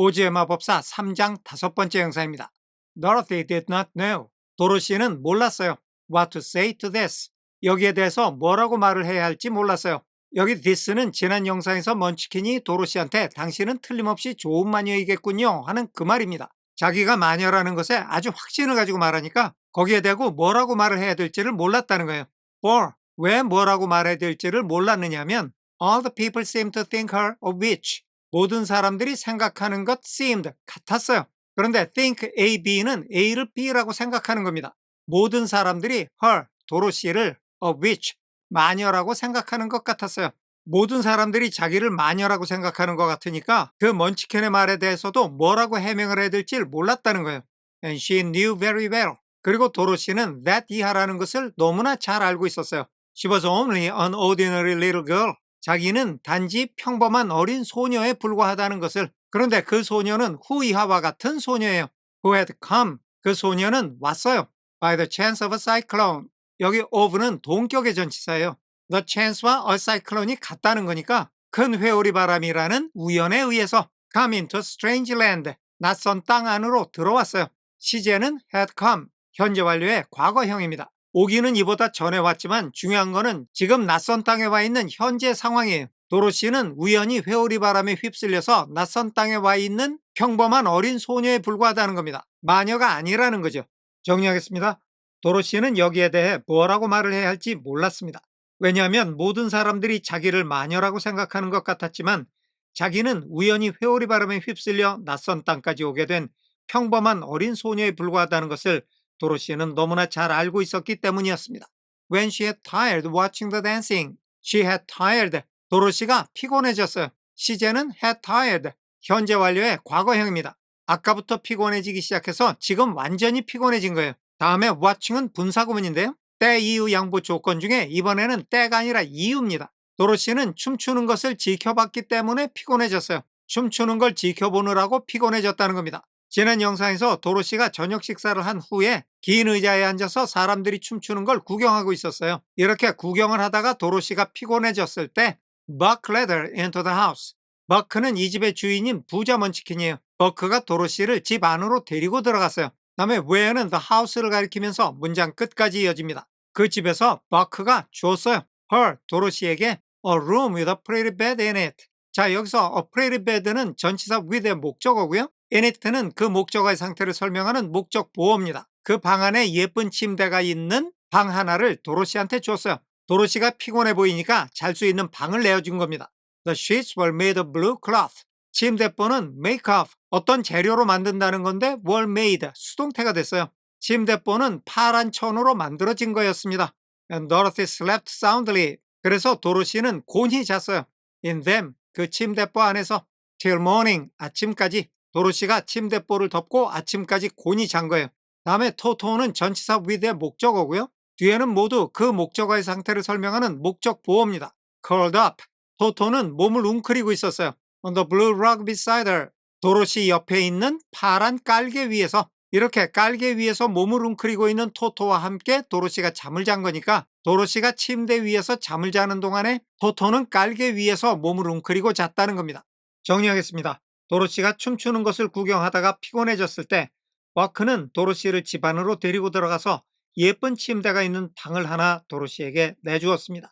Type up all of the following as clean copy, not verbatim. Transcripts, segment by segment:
오즈의 마법사 3장 5번째 영상입니다. Dorothy did not know. 도로시는 몰랐어요. What to say to this. 여기에 대해서 뭐라고 말을 해야 할지 몰랐어요. 여기 this는 지난 영상에서 먼치킨이 도로시한테 당신은 틀림없이 좋은 마녀이겠군요 하는 그 말입니다. 자기가 마녀라는 것에 아주 확신을 가지고 말하니까 거기에 대고 뭐라고 말을 해야 될지를 몰랐다는 거예요. For, 왜 뭐라고 말해야 될지를 몰랐느냐면 All the people seem to think her a witch. 모든 사람들이 생각하는 것 seemed 같았어요. 그런데 think A, B는 A를 B라고 생각하는 겁니다. 모든 사람들이 her, 도로시를 a witch, 마녀라고 생각하는 것 같았어요. 모든 사람들이 자기를 마녀라고 생각하는 것 같으니까 그 먼치킨의 말에 대해서도 뭐라고 해명을 해야 될지 몰랐다는 거예요. And she knew very well. 그리고 도로시는 that 이하라는 것을 너무나 잘 알고 있었어요. She was only an ordinary little girl. 자기는 단지 평범한 어린 소녀에 불과하다는 것을. 그런데 그 소녀는 후이하와 같은 소녀예요. Who had come. 그 소녀는 왔어요. By the chance of a cyclone. 여기 of는 동격의 전치사예요. The chance와 a cyclone이 같다는 거니까 큰 회오리 바람이라는 우연에 의해서 come into strange land. 낯선 땅 안으로 들어왔어요. 시제는 had come. 현재 완료의 과거형입니다. 오기는 이보다 전에 왔지만 중요한 거는 지금 낯선 땅에 와 있는 현재 상황이에요. 도로시는 우연히 회오리 바람에 휩쓸려서 낯선 땅에 와 있는 평범한 어린 소녀에 불과하다는 겁니다. 마녀가 아니라는 거죠. 정리하겠습니다. 도로시는 여기에 대해 뭐라고 말을 해야 할지 몰랐습니다. 왜냐하면 모든 사람들이 자기를 마녀라고 생각하는 것 같았지만 자기는 우연히 회오리 바람에 휩쓸려 낯선 땅까지 오게 된 평범한 어린 소녀에 불과하다는 것을 도로시는 너무나 잘 알고 있었기 때문이었습니다. When she had tired watching the dancing, she had tired. 도로시가 피곤해졌어요. 시제는 had tired. 현재 완료의 과거형입니다. 아까부터 피곤해지기 시작해서 지금 완전히 피곤해진 거예요. 다음에 watching은 분사구문인데요. 때, 이유, 양보 조건 중에 이번에는 때가 아니라 이유입니다. 도로시는 춤추는 것을 지켜봤기 때문에 피곤해졌어요. 춤추는 걸 지켜보느라고 피곤해졌다는 겁니다. 지난 영상에서 도로시가 저녁 식사를 한 후에 긴 의자에 앉아서 사람들이 춤추는 걸 구경하고 있었어요. 이렇게 구경을 하다가 도로시가 피곤해졌을 때 Buck led her into the house. 버크는 이 집의 주인인 부자 먼치킨이에요. 버크가 도로시를 집 안으로 데리고 들어갔어요. 다음에 where는 the house를 가리키면서 문장 끝까지 이어집니다. 그 집에서 버크가 주었어요. her, 도로시에게 a room with a pretty bed in it. 자, 여기서 a pretty bed는 전치사 with의 목적어고요. in it는 그 목적어의 상태를 설명하는 목적 보어입니다. 그 방 안에 예쁜 침대가 있는 방 하나를 도로시한테 줬어요. 도로시가 피곤해 보이니까 잘 수 있는 방을 내어준 겁니다. The sheets were made of blue cloth. 침대뽀는 make of, 어떤 재료로 만든다는 건데 were made, 수동태가 됐어요. 침대뽀는 파란 천으로 만들어진 거였습니다. And Dorothy slept soundly. 그래서 도로시는 곤히 잤어요. In them, 그 침대뽀 안에서 till morning, 아침까지. 도로시가 침대뽀를 덮고 아침까지 곤히 잔 거예요. 다음에 토토는 전치사 with의 목적어고요. 뒤에는 모두 그 목적어의 상태를 설명하는 목적 보어입니다. curled up. 토토는 몸을 웅크리고 있었어요. On the blue rug beside her. 도로시 옆에 있는 파란 깔개 위에서. 이렇게 깔개 위에서 몸을 웅크리고 있는 토토와 함께 도로시가 잠을 잔 거니까 도로시가 침대 위에서 잠을 자는 동안에 토토는 깔개 위에서 몸을 웅크리고 잤다는 겁니다. 정리하겠습니다. 도로시가 춤추는 것을 구경하다가 피곤해졌을 때 버크는 도로시를 집 안으로 데리고 들어가서 예쁜 침대가 있는 방을 하나 도로시에게 내주었습니다.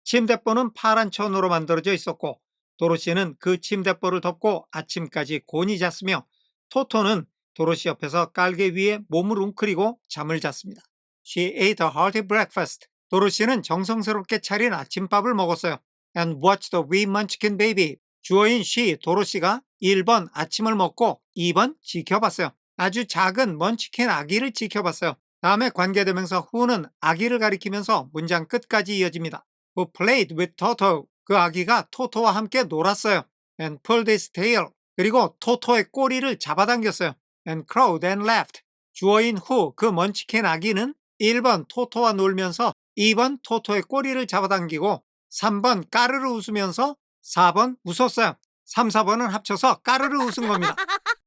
침대뽀는 파란 천으로 만들어져 있었고 도로시는 그 침대뽀를 덮고 아침까지 곤히 잤으며 토토는 도로시 옆에서 깔개 위에 몸을 웅크리고 잠을 잤습니다. She ate a hearty breakfast. 도로시는 정성스럽게 차린 아침밥을 먹었어요. And watched the wee munchkin baby. 주어인 she, 도로시가 1번 아침을 먹고 2번 지켜봤어요. 아주 작은 먼치킨 아기를 지켜봤어요. 다음에 관계대명사 who는 아기를 가리키면서 문장 끝까지 이어집니다. Who played with Toto. 그 아기가 토토와 함께 놀았어요. And pulled his tail. 그리고 토토의 꼬리를 잡아당겼어요. And crowed and laughed. 주어인 who, 그 먼치킨 아기는 1번 토토와 놀면서 2번 토토의 꼬리를 잡아당기고 3번 까르르 웃으면서 4번 웃었어요. 3, 4번은 합쳐서 까르르 웃은 겁니다.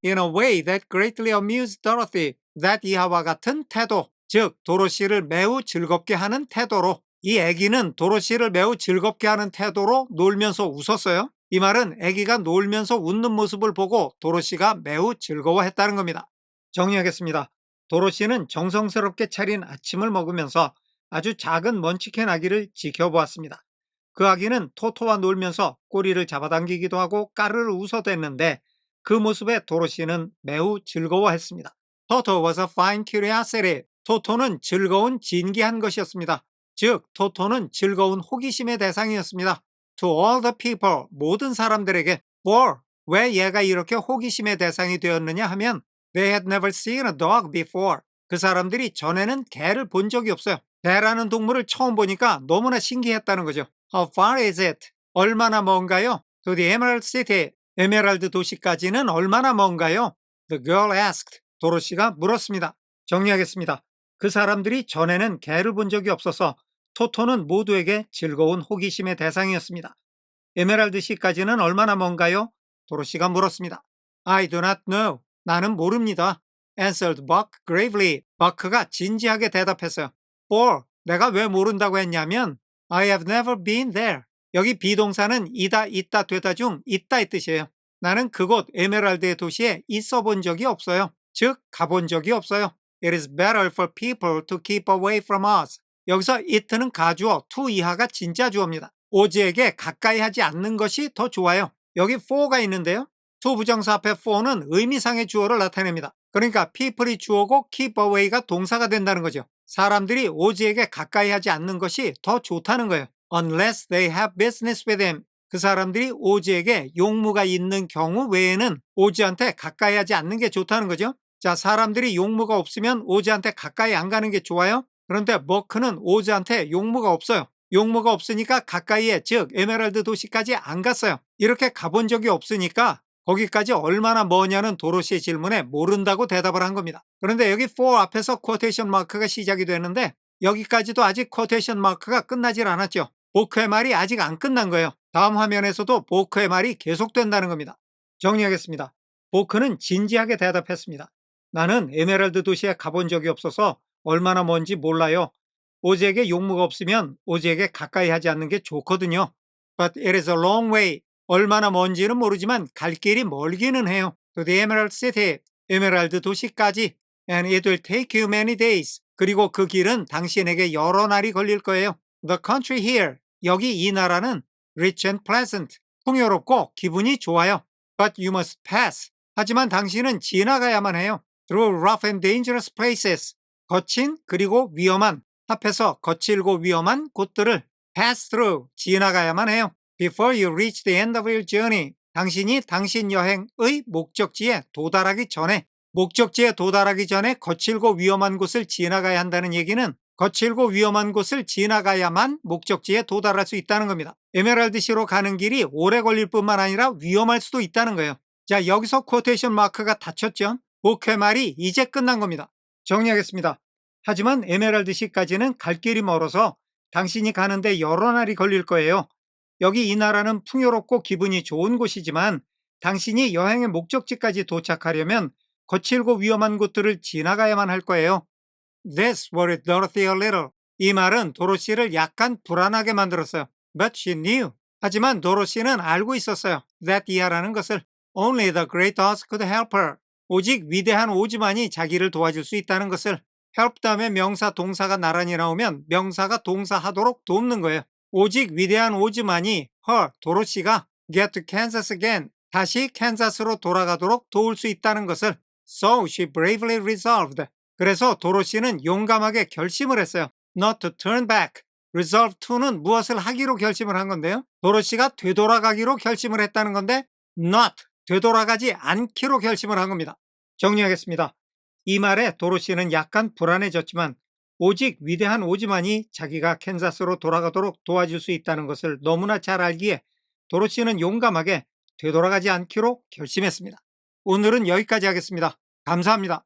In a way that greatly amused Dorothy. that 이하와 같은 태도, 즉 도로시를 매우 즐겁게 하는 태도로 이 아기는 도로시를 매우 즐겁게 하는 태도로 놀면서 웃었어요. 이 말은 아기가 놀면서 웃는 모습을 보고 도로시가 매우 즐거워했다는 겁니다. 정리하겠습니다. 도로시는 정성스럽게 차린 아침을 먹으면서 아주 작은 먼치캔 아기를 지켜보았습니다. 그 아기는 토토와 놀면서 꼬리를 잡아당기기도 하고 까르르 웃어댔는데 그 모습에 도로시는 매우 즐거워했습니다. 토토 was a fine curiosity. 토토는 즐거운 진기한 것이었습니다. 즉, 토토는 즐거운 호기심의 대상이었습니다. To all the people, 모든 사람들에게. For, 왜 얘가 이렇게 호기심의 대상이 되었느냐 하면 They had never seen a dog before. 그 사람들이 전에는 개를 본 적이 없어요. 개라는 동물을 처음 보니까 너무나 신기했다는 거죠. How far is it? 얼마나 먼가요? To the Emerald City. 에메랄드 도시까지는 얼마나 먼가요? The girl asked. 도로시가 물었습니다. 정리하겠습니다. 그 사람들이 전에는 개를 본 적이 없어서 토토는 모두에게 즐거운 호기심의 대상이었습니다. 에메랄드 시까지는 얼마나 먼가요? 도로시가 물었습니다. I do not know. 나는 모릅니다. answered Buck gravely. 버크가 진지하게 대답했어요. For, 내가 왜 모른다고 했냐면 I have never been there. 여기 비동사는 이다, 있다, 되다 중 있다의 뜻이에요. 나는 그곳 에메랄드의 도시에 있어 본 적이 없어요. 즉, 가본 적이 없어요. It is better for people to keep away from us. 여기서 it는 가주어, to 이하가 진짜 주어입니다. 오지에게 가까이 하지 않는 것이 더 좋아요. 여기 for가 있는데요. to 부정사 앞에 for는 의미상의 주어를 나타냅니다. 그러니까 people이 주어고 keep away가 동사가 된다는 거죠. 사람들이 오지에게 가까이 하지 않는 것이 더 좋다는 거예요. Unless they have business with him. 그 사람들이 오지에게 용무가 있는 경우 외에는 오지한테 가까이 하지 않는 게 좋다는 거죠. 자, 사람들이 용무가 없으면 오지한테 가까이 안 가는 게 좋아요. 그런데 버크는 오지한테 용무가 없어요. 용무가 없으니까 가까이에, 즉 에메랄드 도시까지 안 갔어요. 이렇게 가본 적이 없으니까 거기까지 얼마나 머냐는 도로시의 질문에 모른다고 대답을 한 겁니다. 그런데 여기 for 앞에서 쿼테이션 마크가 시작이 되는데 여기까지도 아직 쿼테이션 마크가 끝나질 않았죠. 보크의 말이 아직 안 끝난 거예요. 다음 화면에서도 보크의 말이 계속된다는 겁니다. 정리하겠습니다. 보크는 진지하게 대답했습니다. 나는 에메랄드 도시에 가본 적이 없어서 얼마나 먼지 몰라요. 오지에게 용무가 없으면 오지에게 가까이 하지 않는 게 좋거든요. But it is a long way. 얼마나 먼지는 모르지만 갈 길이 멀기는 해요. To the Emerald City. 에메랄드 도시까지. And it will take you many days. 그리고 그 길은 당신에게 여러 날이 걸릴 거예요. The country here. 여기 이 나라는 rich and pleasant. 풍요롭고 기분이 좋아요. But you must pass. 하지만 당신은 지나가야만 해요. Through rough and dangerous places. 거친 그리고 위험한, 합해서 거칠고 위험한 곳들을 pass through, 지나가야만 해요. Before you reach the end of your journey. 당신이 당신 여행의 목적지에 도달하기 전에, 목적지에 도달하기 전에 거칠고 위험한 곳을 지나가야 한다는 얘기는 거칠고 위험한 곳을 지나가야만 목적지에 도달할 수 있다는 겁니다. 에메랄드시로 가는 길이 오래 걸릴 뿐만 아니라 위험할 수도 있다는 거예요. 자, 여기서 쿼테이션 마크가 닫혔죠. 보크의 말이 이제 끝난 겁니다. 정리하겠습니다. 하지만 에메랄드시까지는 갈 길이 멀어서 당신이 가는데 여러 날이 걸릴 거예요. 여기 이 나라는 풍요롭고 기분이 좋은 곳이지만 당신이 여행의 목적지까지 도착하려면 거칠고 위험한 곳들을 지나가야만 할 거예요. This worried Dorothy a little. 이 말은 도로시를 약간 불안하게 만들었어요. But she knew. 하지만 도로시는 알고 있었어요. That 이하라는 것을. Only the great Oz could help her. 오직 위대한 오즈만이 자기를 도와줄 수 있다는 것을. help 다음에 명사 동사가 나란히 나오면 명사가 동사하도록 돕는 거예요. 오직 위대한 오즈만이 her, 도로시가 get to Kansas again, 다시 캔자스로 돌아가도록 도울 수 있다는 것을. So she bravely resolved. 그래서 도로시는 용감하게 결심을 했어요. Not to turn back. Resolve to는 무엇을 하기로 결심을 한 건데요. 도로시가 되돌아가기로 결심을 했다는 건데 not, 되돌아가지 않기로 결심을 한 겁니다. 정리하겠습니다. 이 말에 도로시는 약간 불안해졌지만 오직 위대한 오즈만이 자기가 캔자스로 돌아가도록 도와줄 수 있다는 것을 너무나 잘 알기에 도로시는 용감하게 되돌아가지 않기로 결심했습니다. 오늘은 여기까지 하겠습니다. 감사합니다.